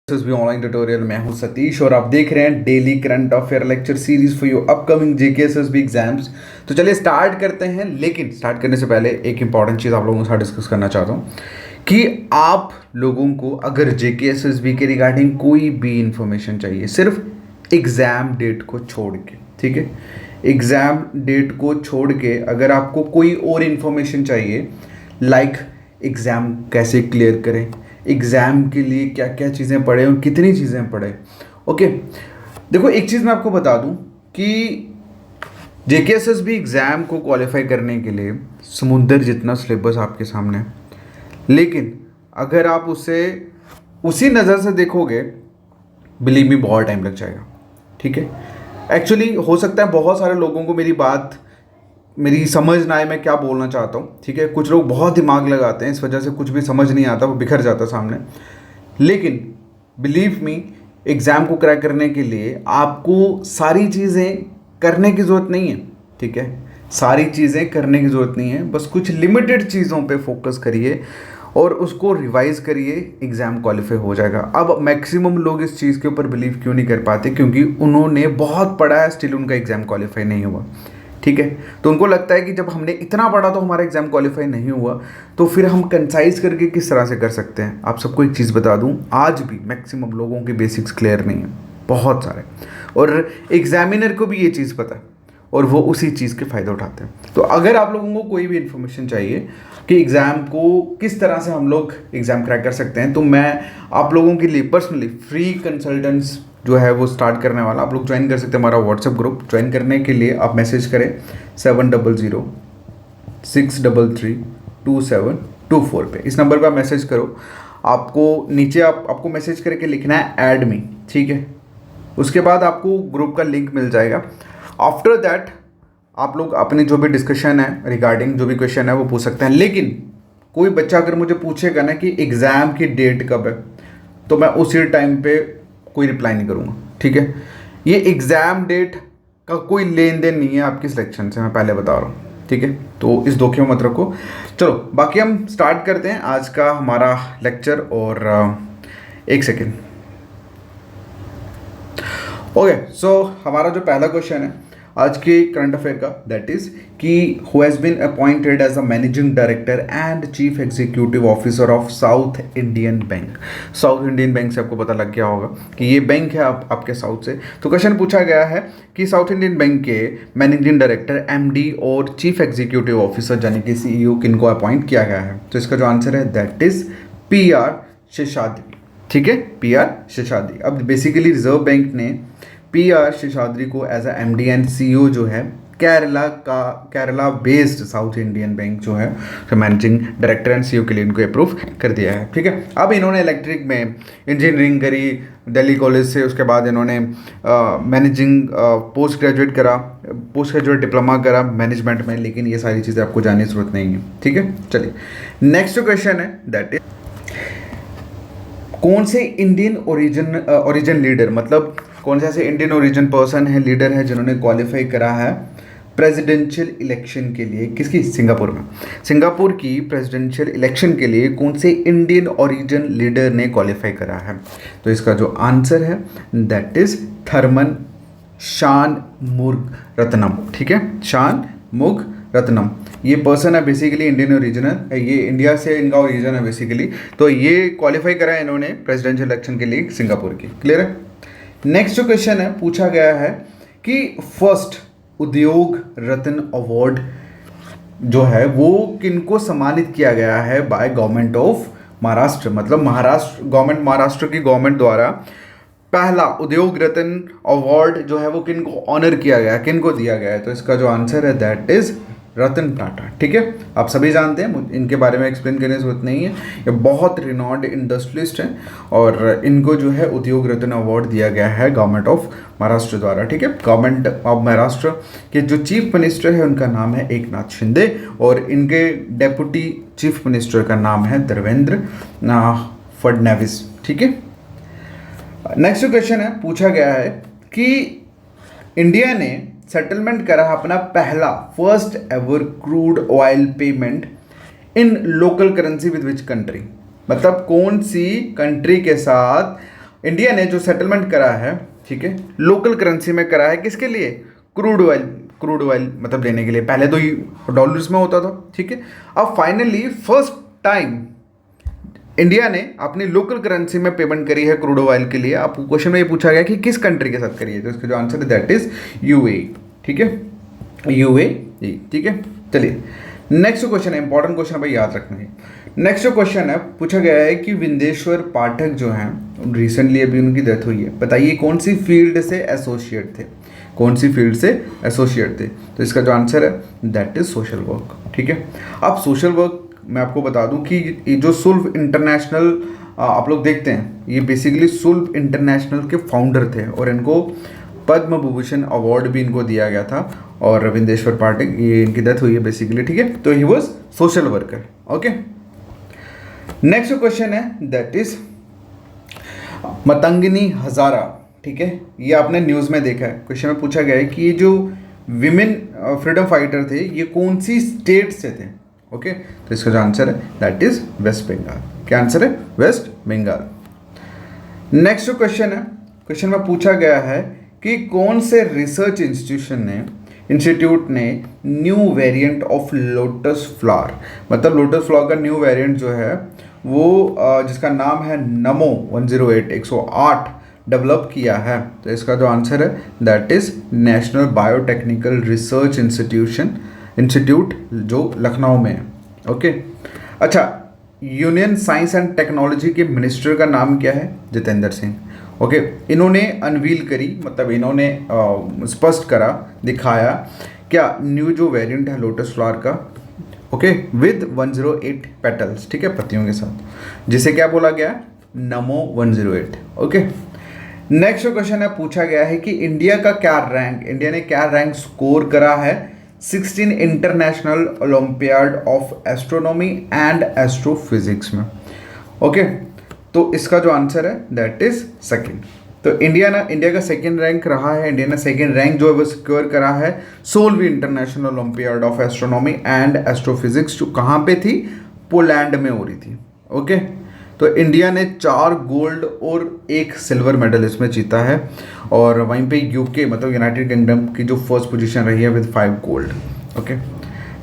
This भी online tutorial. मैं हूं सतीश और आप देख रहे हैं daily current affair lecture series for your upcoming JK SSB exams. तो चलिए स्टार्ट करते हैं, लेकिन स्टार्ट करने से पहले एक इंपॉर्टेंट चीज़ आप लोगों के साथ डिस्कस करना चाहता हूं कि आप लोगों को अगर जेके एसएसबी के रिगार्डिंग कोई भी इंफॉर्मेशन चाहिए, सिर्फ एग्ज़ाम डेट को छोड़ के, ठीक है, एग्ज़ाम डेट को छोड़ के अगर आपको कोई और इन्फॉर्मेशन चाहिए, लाइक एग्ज़ाम कैसे क्लियर करें, एग्ज़ाम के लिए क्या क्या चीज़ें पढ़े और कितनी चीज़ें पढ़े। ओके, देखो एक चीज़ मैं आपको बता दूं कि जेकेएसएसबी एग्ज़ाम को क्वालिफाई करने के लिए समुंदर जितना सिलेबस आपके सामने है, लेकिन अगर आप उसे उसी नज़र से देखोगे, बिलीव मी बहुत टाइम लग जाएगा। ठीक है, एक्चुअली हो सकता है बहुत सारे लोगों को मेरी समझ ना आए मैं क्या बोलना चाहता हूँ। ठीक है, कुछ लोग बहुत दिमाग लगाते हैं, इस वजह से कुछ भी समझ नहीं आता, वो बिखर जाता सामने। लेकिन बिलीव मी, एग्ज़ाम को क्रैक करने के लिए आपको सारी चीज़ें करने की ज़रूरत नहीं है। ठीक है, सारी चीज़ें करने की ज़रूरत नहीं है, बस कुछ लिमिटेड चीज़ों पे फोकस करिए और उसको रिवाइज़ करिए, एग्ज़ाम क्वालिफाई हो जाएगा। अब मैक्सिमम लोग इस चीज़ के ऊपर बिलीव क्यों नहीं कर पाते? क्योंकि उन्होंने बहुत पढ़ा है, स्टिल उनका एग्ज़ाम क्वालिफाई नहीं हुआ। ठीक है, तो उनको लगता है कि जब हमने इतना पढ़ा तो हमारा एग्ज़ाम क्वालिफाई नहीं हुआ, तो फिर हम कंसाइज करके किस तरह से कर सकते हैं। आप सबको एक चीज़ बता दूं, आज भी मैक्सिमम लोगों के बेसिक्स क्लियर नहीं है, बहुत सारे, और एग्जामिनर को भी ये चीज़ पता है और वो उसी चीज़ के फ़ायदा उठाते हैं। तो अगर आप लोगों को कोई भी इन्फॉर्मेशन चाहिए कि एग्ज़ाम को किस तरह से हम लोग एग्ज़ाम क्रैक कर सकते हैं, तो मैं आप लोगों के लिए पर्सनली फ्री कंसल्टेंट्स जो है वो स्टार्ट करने वाला। आप लोग ज्वाइन कर सकते हैं हमारा व्हाट्सएप ग्रुप। ज्वाइन करने के लिए आप मैसेज करें 7006332724 पे। इस नंबर पे आप मैसेज करो, आपको नीचे आपको मैसेज करके लिखना है ऐड मी। ठीक है, उसके बाद आपको ग्रुप का लिंक मिल जाएगा। आफ्टर दैट आप लोग अपनी जो भी डिस्कशन है रिगार्डिंग जो भी क्वेश्चन है वो पूछ सकते हैं। लेकिन कोई बच्चा अगर मुझे पूछेगा ना कि एग्ज़ाम की डेट कब है, तो मैं उसी टाइम पे कोई रिप्लाई नहीं करूँगा। ठीक है, ये एग्ज़ाम डेट का कोई लेन देन नहीं है आपकी सिलेक्शन से, मैं पहले बता रहा हूँ। ठीक है, तो इस धोखे में मत रखो। चलो बाकी हम स्टार्ट करते हैं आज का हमारा लेक्चर। और एक सेकेंड। ओके, सो हमारा जो पहला क्वेश्चन है आज के करंट अफेयर का, दैट इज कि who has been appointed as a managing director and chief executive officer of South Indian bank. South Indian bank से आपको पता लग गया होगा कि ये बैंक है आपके साउथ से। तो क्वेश्चन पूछा गया है कि साउथ इंडियन बैंक के मैनेजिंग डायरेक्टर, एमडी और चीफ एग्जीक्यूटिव ऑफिसर यानी कि सीईओ किनको अपॉइंट किया गया है? तो इसका जो आंसर है दैट इज PR शेषाद्री। ठीक है, PR शेषाद्री। अब बेसिकली रिजर्व बैंक ने PR शेषाद्री को as a MD and CEO जो है Kerala based South Indian bank जो है मैनेजिंग डायरेक्टर एंड CEO के लिए इनको अप्रूव कर दिया है। ठीक है, अब इन्होंने इलेक्ट्रिक में इंजीनियरिंग करी दिल्ली कॉलेज से, उसके बाद इन्होंने मैनेजिंग पोस्ट ग्रेजुएट डिप्लोमा करा मैनेजमेंट में, लेकिन ये सारी चीज़ें आपको जानने की जरूरत नहीं है। ठीक है, चलिए नेक्स्ट क्वेश्चन है दैट इज कौन से इंडियन ओरिजिन लीडर, मतलब कौन से ऐसे इंडियन ओरिजिन पर्सन है, लीडर है, जिन्होंने क्वालिफाई करा है प्रेसिडेंशियल इलेक्शन के लिए? किसकी? सिंगापुर में। सिंगापुर की प्रेसिडेंशियल इलेक्शन के लिए कौन से इंडियन ओरिजिन लीडर ने क्वालिफाई करा है? तो इसका जो आंसर है दैट इज थर्मन शानमुगरत्नम। ठीक है, शानमुगरत्नम ये पर्सन है, बेसिकली इंडियन ओरिजिनल, ये इंडिया से इनका ओरिजिन है बेसिकली। तो ये क्वालिफाई करा है इन्होंने प्रेसिडेंशियल इलेक्शन के लिए सिंगापुर की। क्लियर है? नेक्स्ट जो क्वेश्चन है पूछा गया है कि फर्स्ट उद्योग रत्न अवार्ड जो है वो किनको सम्मानित किया गया है बाय गवर्नमेंट ऑफ महाराष्ट्र, मतलब महाराष्ट्र की गवर्नमेंट द्वारा पहला उद्योग रत्न अवार्ड जो है वो किनको ऑनर किया गया, किनको दिया गया है? तो इसका जो आंसर है दैट इज रतन टाटा। ठीक है, आप सभी जानते हैं, इनके बारे में एक्सप्लेन करने की जरूरत नहीं है। ये बहुत रिनॉन्ड इंडस्ट्रियलिस्ट हैं और इनको जो है उद्योग रत्न अवार्ड दिया गया है गवर्नमेंट ऑफ महाराष्ट्र द्वारा। ठीक है, गवर्नमेंट ऑफ महाराष्ट्र के जो चीफ मिनिस्टर है उनका नाम है एकनाथ शिंदे और इनके डेप्यूटी चीफ मिनिस्टर का नाम है देवेंद्र फडणवीस। ठीक है, नेक्स्ट क्वेश्चन है पूछा गया है कि इंडिया ने सेटलमेंट करा अपना पहला first ever crude oil payment in local currency with which country, मतलब कौन सी कंट्री के साथ इंडिया ने जो सेटलमेंट करा है, ठीक है, लोकल करेंसी में करा है, किसके लिए? क्रूड ऑयल मतलब लेने के लिए। पहले तो ये डॉलर्स में होता था, ठीक है। अब फाइनली फर्स्ट टाइम इंडिया ने अपनी लोकल करेंसी में पेमेंट करी है क्रूड ऑयल के लिए। आपको क्वेश्चन में ये पूछा गया कि किस कंट्री के साथ करी है, तो इसका जो आंसर है दैट इज यूएई, ठीक है, यूएई, ठीक है। चलिए नेक्स्ट क्वेश्चन है, इंपॉर्टेंट क्वेश्चन भाई, याद रखना है। नेक्स्ट क्वेश्चन है, पूछा गया है कि विंदेश्वर पाठक जो हैं रिसेंटली अभी उनकी डेथ हुई है, बताइए कौन सी फील्ड से एसोसिएट थे, कौन सी फील्ड से एसोसिएट थे? तो इसका जो आंसर है दैट इज सोशल वर्क, ठीक है। अब सोशल वर्क मैं आपको बता दूं कि ये जो सुल्फ इंटरनेशनल आप लोग देखते हैं, ये बेसिकली सुल्फ इंटरनेशनल के फाउंडर थे और इनको पद्म भूषण अवार्ड भी इनको दिया गया था। और विंदेश्वर पाठक, ये इनकी डेथ हुई है बेसिकली, ठीक है। तो he was social worker, okay. Next question है दैट इज मतंगिनी हजारा, ठीक है। ये आपने न्यूज़ में देखा है, क्वेश्चन में पूछा गया है कि ये जो विमेन फ्रीडम फाइटर थे ये कौन सी स्टेट से थे, ओके। तो इसका जो आंसर है दैट इज वेस्ट बंगाल। क्या आंसर है? वेस्ट बंगाल। नेक्स्ट क्वेश्चन है, क्वेश्चन में पूछा गया है कि कौन से रिसर्च इंस्टीट्यूट ने new variant of lotus flower, मतलब लोटस फ्लावर का न्यू वेरिएंट जो है वो जिसका नाम है नमो 108 108 डेवलप किया है। तो इसका जो आंसर है that is national biotechnical research institute जो लखनऊ में है, ओके। अच्छा, यूनियन साइंस एंड टेक्नोलॉजी के मिनिस्टर का नाम क्या है? जितेंद्र सिंह, ओके। इन्होंने अनवील करी, मतलब इन्होंने स्पष्ट करा, दिखाया क्या न्यू जो वेरिएंट है लोटस फ्लावर का, ओके, विद 108 पेटल्स, ठीक है, पत्तियों के साथ, जिसे क्या बोला गया? नमो 108, ओके। नेक्स्ट क्वेश्चन है, पूछा गया है कि इंडिया ने क्या रैंक स्कोर करा है 16 international Olympiad of Astronomy and astrophysics में, ओके। तो इसका जो आंसर है दैट इज सेकंड। तो इंडिया का सेकंड रैंक रहा है। इंडिया ने सेकंड रैंक जो है वो सिक्योर करा है 16वीं International Olympiad of Astronomy and Astrophysics, जो कहाँ पे थी? पोलैंड में हो रही थी, ओके। तो इंडिया ने 4 गोल्ड और 1 सिल्वर मेडल इसमें जीता है, और वहीं पे यूके मतलब यूनाइटेड किंगडम की जो फर्स्ट पोजीशन रही है with 5 gold, okay.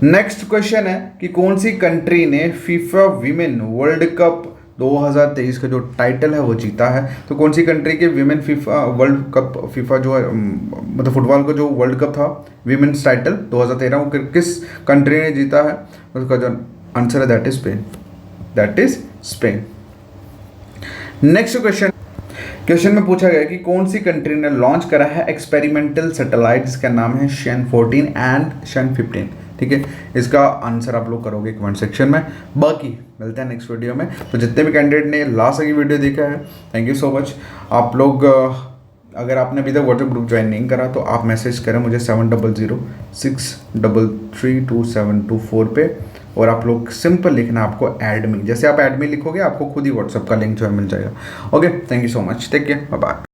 Next question है कि कौन सी कंट्री ने फीफा वीमेन वर्ल्ड कप 2023 का जो टाइटल है वो जीता है? तो कौन सी कंट्री के विमेन फीफा जो है मतलब फुटबॉल का जो वर्ल्ड कप था विमेन्स टाइटल 2013 वो किस कंट्री ने जीता है? उसका जो आंसर है that is Spain. Next question में पूछा गया कि कौन सी कंट्री ने लॉन्च करा है एक्सपेरिमेंटल सैटेलाइट जिसका नाम है शन 14 एंड शन 15, ठीक है। इसका आंसर आप लोग करोगे कमेंट सेक्शन में। बाकी मिलते हैं नेक्स्ट वीडियो में। तो जितने भी कैंडिडेट ने लास्ट तक की वीडियो देखा है, थैंक यू सो मच। आप लोग अगर आपने अभी तक व्हाट्सएप ग्रुप ज्वाइन नहीं करा तो आप मैसेज करें मुझे 7006332724 पे, और आप लोग सिंपल लिखना आपको एडमी, जैसे आप एडमी लिखोगे आपको खुद ही व्हाट्सएप का लिंक जो है मिल जाएगा, okay. Thank you so much, take care, bye bye.